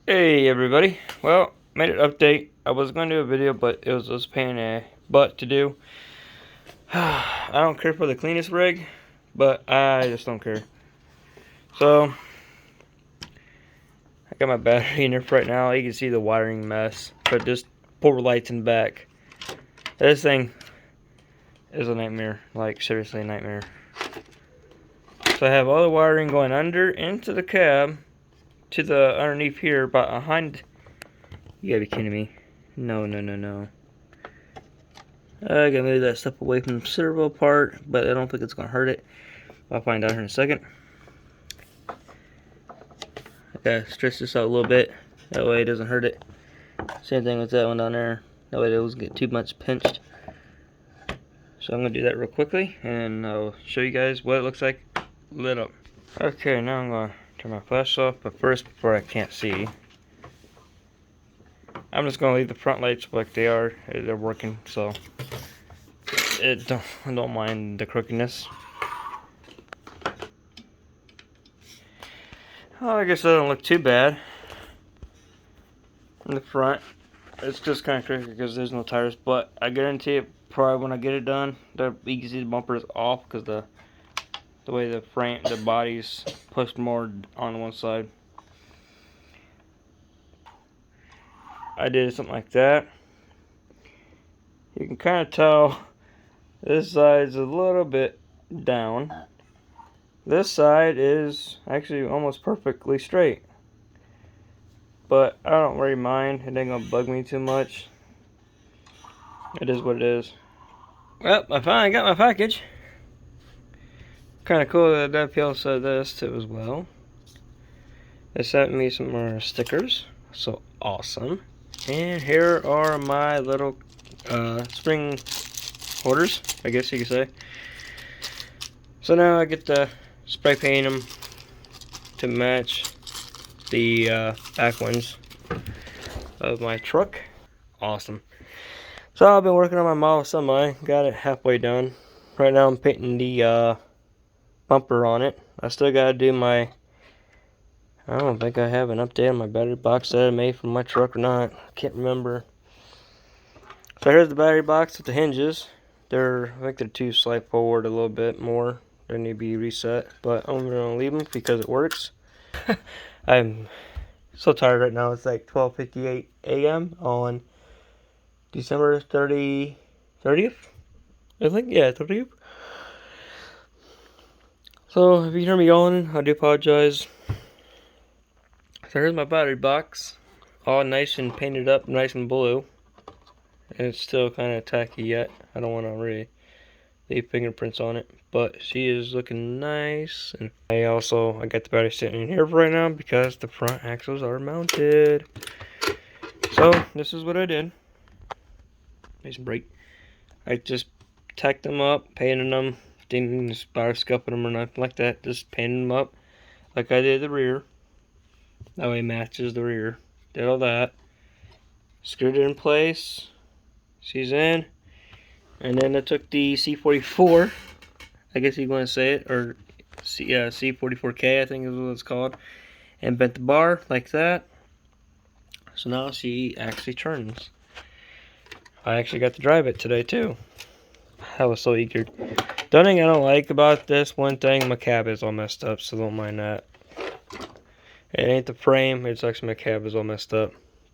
Hey everybody, well, made an update. I was going to do a video, but it was just a pain in the butt to do. I don't care for the cleanest rig, but I just don't care. So, I got my battery in there right now. You can see the wiring mess, but just pull the lights in the back. This thing is a nightmare, like seriously a nightmare. So I have all the wiring going under into the cab, to the underneath here, but behind. You gotta be kidding me. No. I gotta move that stuff away from the servo part, but I don't think it's gonna hurt it. I'll find out here in a second. I gotta stretch this out a little bit, that way it doesn't hurt it. Same thing with that one down there, that way it doesn't get too much pinched. So I'm gonna do that real quickly, and I'll show you guys what it looks like lit up. Okay, now I'm gonna turn my flash off, but first, before I can't see, I'm just gonna leave the front lights like they are. They're working, so I don't mind the crookedness. Oh, I guess that doesn't look too bad. In the front, it's just kind of crooked because there's no tires, but I guarantee it. Probably when I get it done, you can see the bumper is off because the way the body's pushed more on one side. I did something like that. You can kind of tell this side's a little bit down. This side is actually almost perfectly straight. But I don't really mind. It ain't gonna bug me too much. It is what it is. Well, I finally got my package. Kind of cool that DevPL said this too as well. They sent me some more stickers. So awesome. And here are my little spring holders, I guess you could say. So now I get to spray paint them to match the back ones of my truck. Awesome. So I've been working on my model semi, got it halfway done. Right now I'm painting the bumper on it. I still gotta do my, I don't think I have an update on my battery box that I made for my truck or not. I can't remember. So here's the battery box with the hinges. I think they're too slide forward a little bit more. They need to be reset, but I'm gonna leave them because it works. I'm so tired right now. It's like 12:58 a.m. on December 30th. I think, yeah, 30th. So if you hear me yawning, I do apologize. So here's my battery box, all nice and painted up, nice and blue. And it's still kind of tacky yet. I don't want to really leave fingerprints on it, but she is looking nice. And I got the battery sitting in here right now because the front axles are mounted. So this is what I did. Nice and bright. I just tacked them up, painted them. Didn't spider scupping them or nothing like that. Just painted them up like I did the rear. That way it matches the rear. Did all that. Screwed it in place. She's in. And then I took the C44, I guess you want to say it, or C44K, I think is what it's called, and bent the bar like that. So now she actually turns. I actually got to drive it today too. I was so eager. The only thing I don't like about this one thing, my cab is all messed up, so don't mind that. It ain't the frame, it's actually my cab is all messed up,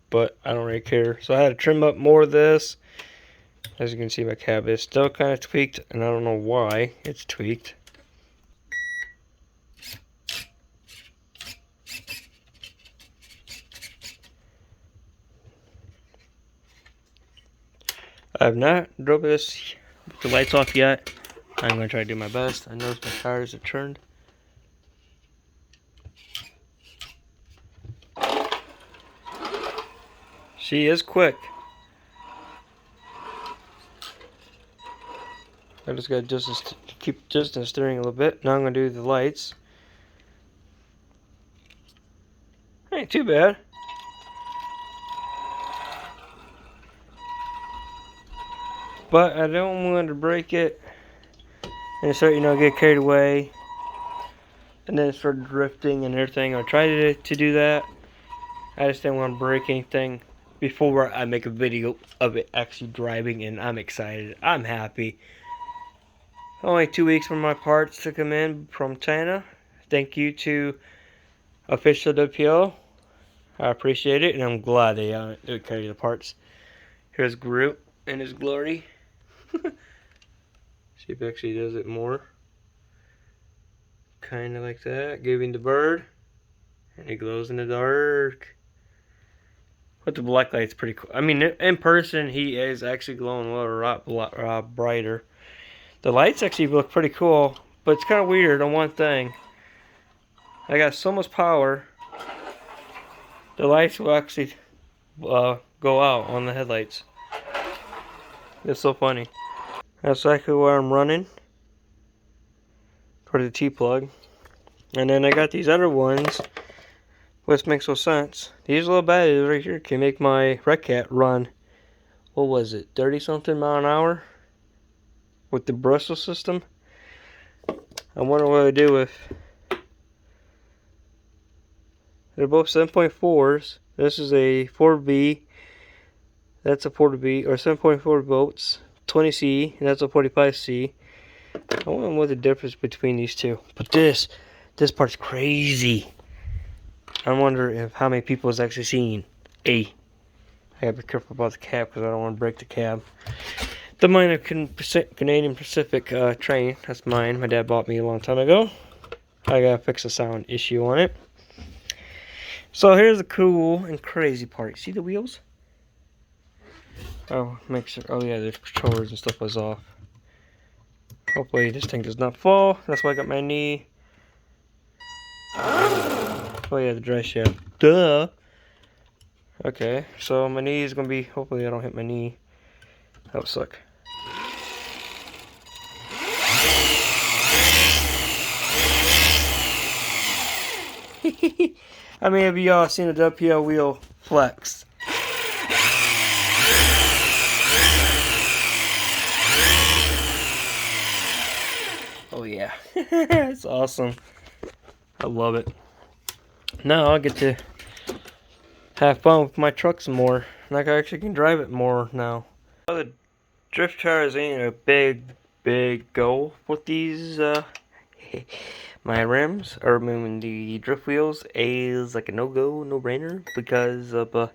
but I don't really care. So I had to trim up more of this. As you can see, my cab is still kind of tweaked, and I don't know why it's tweaked. I have not drove this with the lights off yet. I'm going to try to do my best. I noticed my tires have turned. She is quick. I just got to keep the steering a little bit. Now I'm going to do the lights. Ain't too bad. But I don't want to break it and start, get carried away. And then it started drifting and everything. I tried to do that. I just didn't want to break anything before I make a video of it actually driving, and I'm excited. I'm happy. Only 2 weeks for my parts to come in from China. Thank you to official WPO. I appreciate it, and I'm glad they carry the parts. Here's Groot in his glory. See if it actually does it more. Kind of like that. Giving the bird. And it glows in the dark. But the black light's pretty cool. I mean, in person, he is actually glowing a little brighter. The lights actually look pretty cool. But it's kind of weird on one thing. I got so much power. The lights will actually go out on the headlights. It's so funny. That's exactly where I'm running for the T-plug. And then I got these other ones, which makes no sense. These little batteries right here can make my Red Cat run, what was it, 30 something mile an hour with the Bristol system. I wonder what I do if they're both 7.4s. This is a 4B, that's a 4B, or 7.4 volts, 20C, and that's a 45C. I wonder what the difference between these two. But this part's crazy. I wonder if how many people has actually seen I gotta be careful about the cab because I don't want to break the cab. The mine Canadian Pacific train. That's mine. My dad bought me a long time ago. I gotta fix a sound issue on it. So here's the cool and crazy part. See the wheels? Oh, make sure. Oh yeah, the controllers and stuff was off. Hopefully this thing does not fall. That's why I got my knee. Oh yeah, the dry shaft. Duh. Okay, so my knee is gonna be. Hopefully I don't hit my knee. That would suck. How many of y'all seen a WPL wheel flex? Oh yeah, it's awesome. I love it. Now I'll get to have fun with my truck some more. Like I actually can drive it more now. The drift tires ain't a big goal with these my rims, or I mean the drift wheels is like a no-go, no-brainer because of the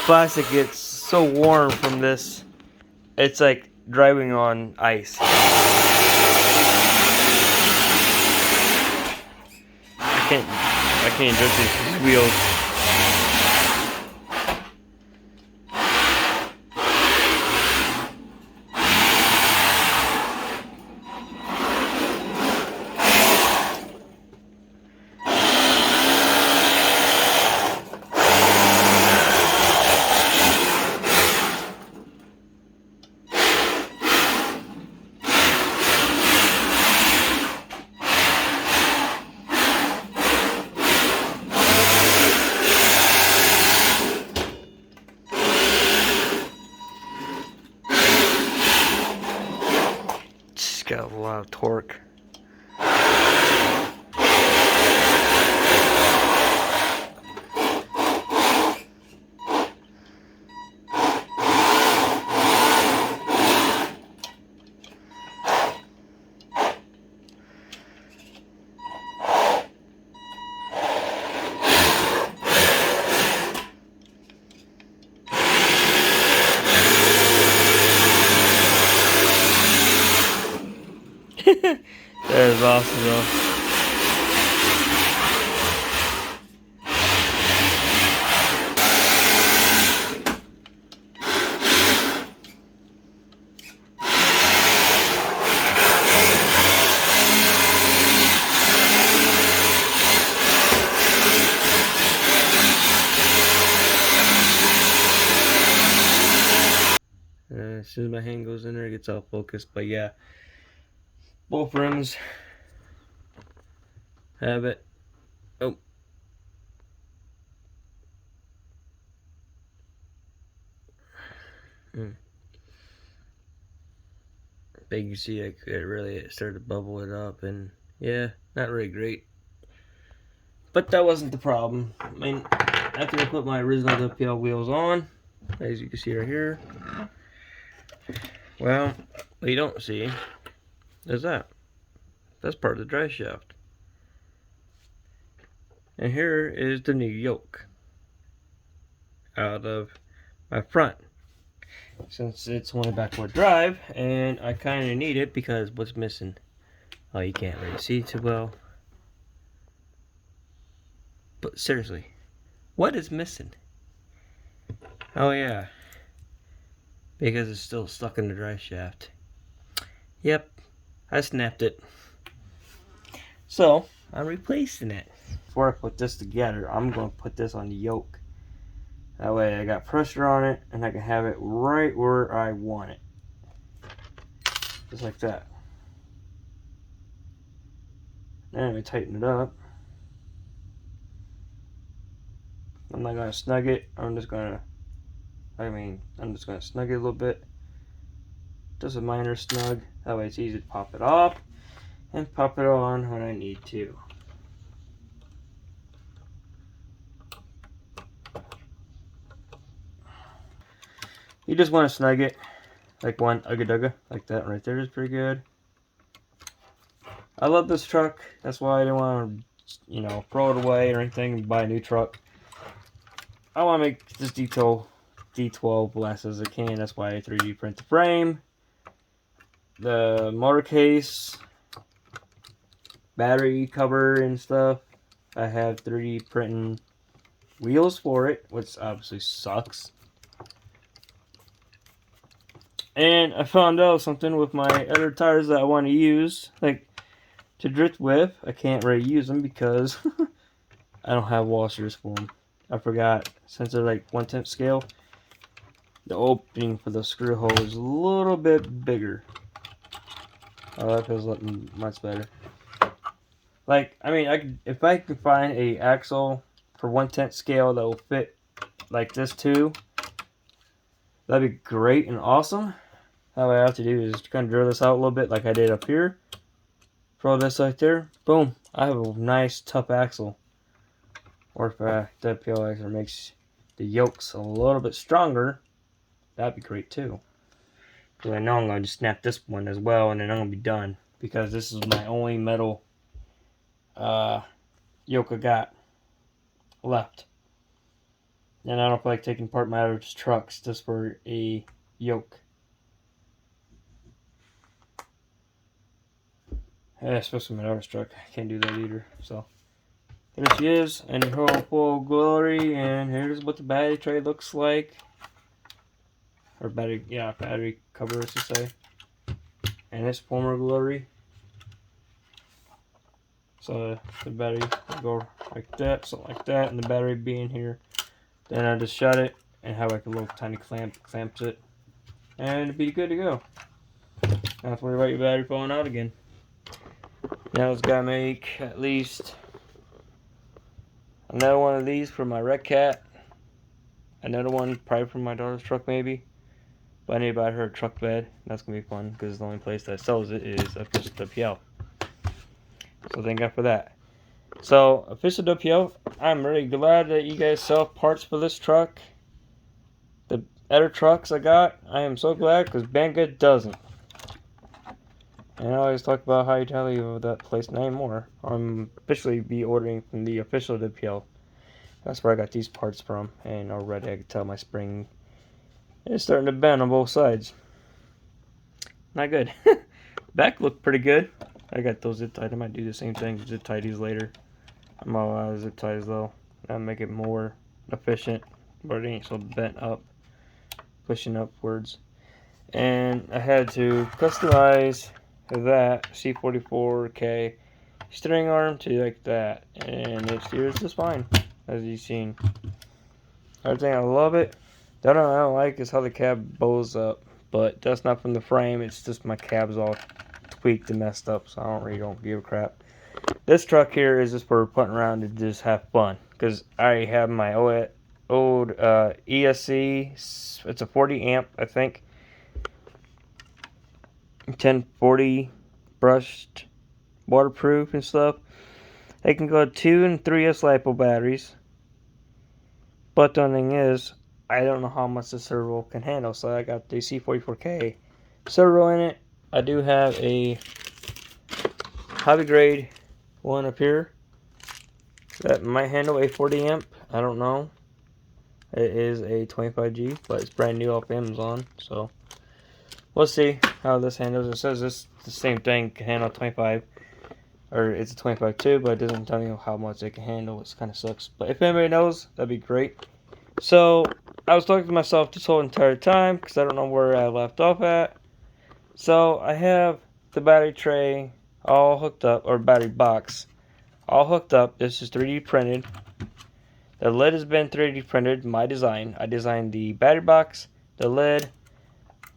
plastic gets so warm from this. It's like driving on ice. I can't drift these wheels. It's got a lot of torque. That is awesome though. As soon as my hand goes in there, it gets all focused. But yeah, Both rims have it. Oh. But you can see it really started to bubble it up, and yeah, not really great. But that wasn't the problem. I mean, after I put my original WPL wheels on, as you can see right here, well, what you don't see is that. That's part of the drive shaft. And here is the new yoke out of my front. Since it's only backward drive, and I kind of need it because what's missing? Oh, you can't really see too well. But seriously, what is missing? Oh yeah, because it's still stuck in the drive shaft. Yep, I snapped it. So, I'm replacing it. Before I put this together, I'm going to put this on the yoke. That way I got pressure on it, and I can have it right where I want it. Just like that. Then we tighten it up. I'm not going to snug it. I'm just going to snug it a little bit. Just a minor snug. That way it's easy to pop it off and pop it on when I need to. You just want to snug it like one ugga dugga, like that right there is pretty good. I love this truck. That's why I didn't want to, throw it away or anything and buy a new truck. I want to make this D12 last as I can. That's why I 3D print the frame, the motor case, battery cover and stuff. I have 3D printing wheels for it, which obviously sucks. And I found out something with my other tires that I want to use, like to drift with. I can't really use them because I don't have washers for them. I forgot, since they're like 1/10 scale, the opening for the screw hole is a little bit bigger. Oh, that feels much better. Like, I mean, if I could find a axle for 1/10 scale that will fit like this too, that'd be great and awesome. All I have to do is kind of drill this out a little bit like I did up here. Throw this right there. Boom. I have a nice tough axle. Or if that PL axle makes the yokes a little bit stronger, that'd be great too. Because I know I'm going to snap this one as well, and then I'm going to be done. Because this is my only metal yoke I got left. And I don't feel like taking apart my other trucks just for a yoke. Yeah, especially my other truck. I can't do that either. So, there she is in her full glory. And here's what the battery tray looks like. Or battery cover, I should say. And its former glory. So the battery will go like that, something like that, and the battery being here. Then I just shut it and have like a little tiny clamps it, and it'd be good to go. Don't have to worry about your battery falling out again. Now it's gotta make at least another one of these for my Red Cat. Another one probably for my daughter's truck maybe. But I need to buy her a truck bed. That's gonna be fun because the only place that sells it is Official WPL. So thank God for that. So Official WPL, I'm really glad that you guys sell parts for this truck. The other trucks I got, I am so glad because Banggood doesn't. And I always talk about how you tell you that place not anymore. I'm officially be ordering from the Official WPL. That's where I got these parts from, and already I can tell my spring is starting to bend on both sides. Not good. Back looked pretty good. I got those zip ties. I might do the same thing, zip tie these later. I'm all out of zip ties though. That'll make it more efficient, but it ain't so bent up, pushing upwards. And I had to customize that C44K steering arm to like that, and it steers just fine, as you've seen. Other thing I love it, that I don't like is how the cab bows up, but that's not from the frame, it's just my cab's all tweaked and messed up, so I really don't give a crap. This truck here is just for putting around to just have fun, because I have my old ESC. It's a 40 amp, I think. 1040 brushed, waterproof and stuff. They can go 2 and 3S LiPo batteries. But the thing is, I don't know how much the servo can handle, so I got the C44K servo in it. I do have a hobby grade one up here that might handle a 40 amp. I don't know. It is a 25G, but it's brand new off Amazon, so we'll see how this handles. It says this the same thing can handle 25, or it's a 25 too, but it doesn't tell you how much it can handle. It kind of sucks. But if anybody knows, that'd be great. So I was talking to myself this whole entire time because I don't know where I left off at. So I have the battery tray all hooked up, or battery box all hooked up. This is 3D printed. The lid has been 3D printed, my design. I designed the battery box, the lid,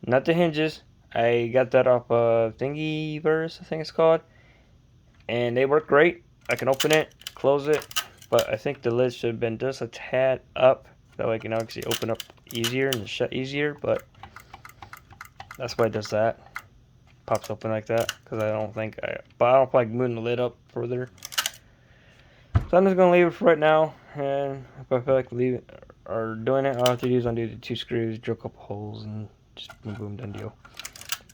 not the hinges. I got that off of Thingiverse, I think it's called. And they work great. I can open it, close it, but I think the lid should have been just a tad up. That way I can actually open up easier and shut easier, but that's why it does that. Pops open like that, because I don't feel like moving the lid up further. So I'm just going to leave it for right now, and if I feel like leaving or doing it, all I have to do is undo the 2 screws, drill a couple holes, and just boom, done deal.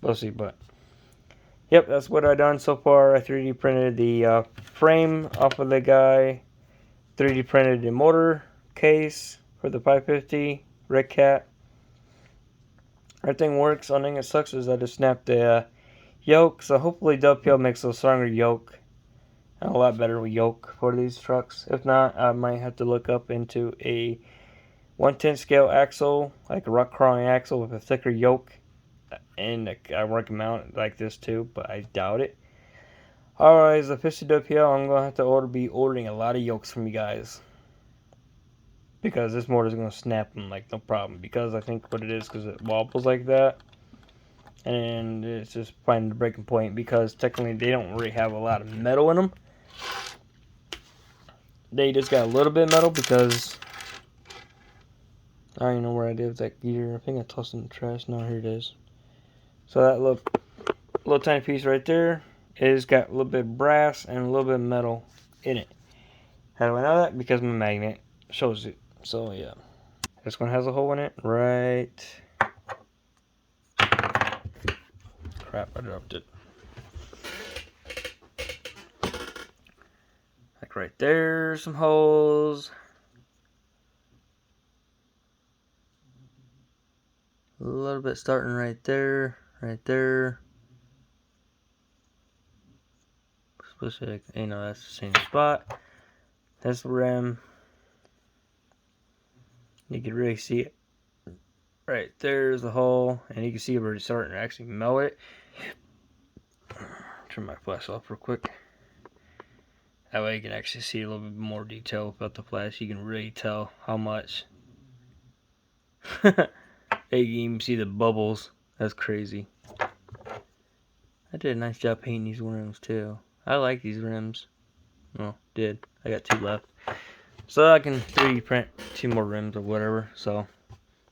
We'll see, but yep, that's what I've done so far. I 3D printed the frame off of the guy, 3D printed the motor case for the 550 Red Cat. Everything works. Only thing that sucks is I just snapped the yoke, so hopefully Dovetail makes a stronger yoke. A lot better yoke for these trucks. If not, I might have to look up into a 1/10 scale axle, like a rock crawling axle with a thicker yoke, and I work them out like this too, but I doubt it. Alright, as a 50 WPL, I'm gonna have to be ordering a lot of yokes from you guys, because this motor is gonna snap them like no problem. Because I think what it is, because it wobbles like that, and it's just finding the breaking point. Because technically they don't really have a lot of metal in them. They just got a little bit of metal, because I don't even know where I did with that gear. I think I tossed it in the trash. No, here it is. So that little tiny piece right there is got a little bit of brass and a little bit of metal in it. How do I know that? Because my magnet shows it. So yeah, this one has a hole in it. Right. Crap, I dropped it. Like right there, some holes. A little bit starting right there, right there. Especially, you know, that's the same spot. That's the rim. You can really see it. Right there's the hole, and you can see where it's starting to actually melt it. Turn my flash off real quick. That way you can actually see a little bit more detail about the flash. You can really tell how much. You can even see the bubbles. That's crazy. I did a nice job painting these rims too. I like these rims. Well, did. I got 2 left. So I can 3D print 2 more rims or whatever. So,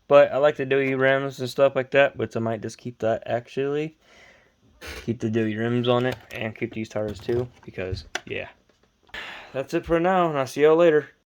but I like the Dewey rims and stuff like that. But I might just keep that actually. Keep the Dewey rims on it and keep these tires too. Because, yeah. That's it for now, and I'll see y'all later.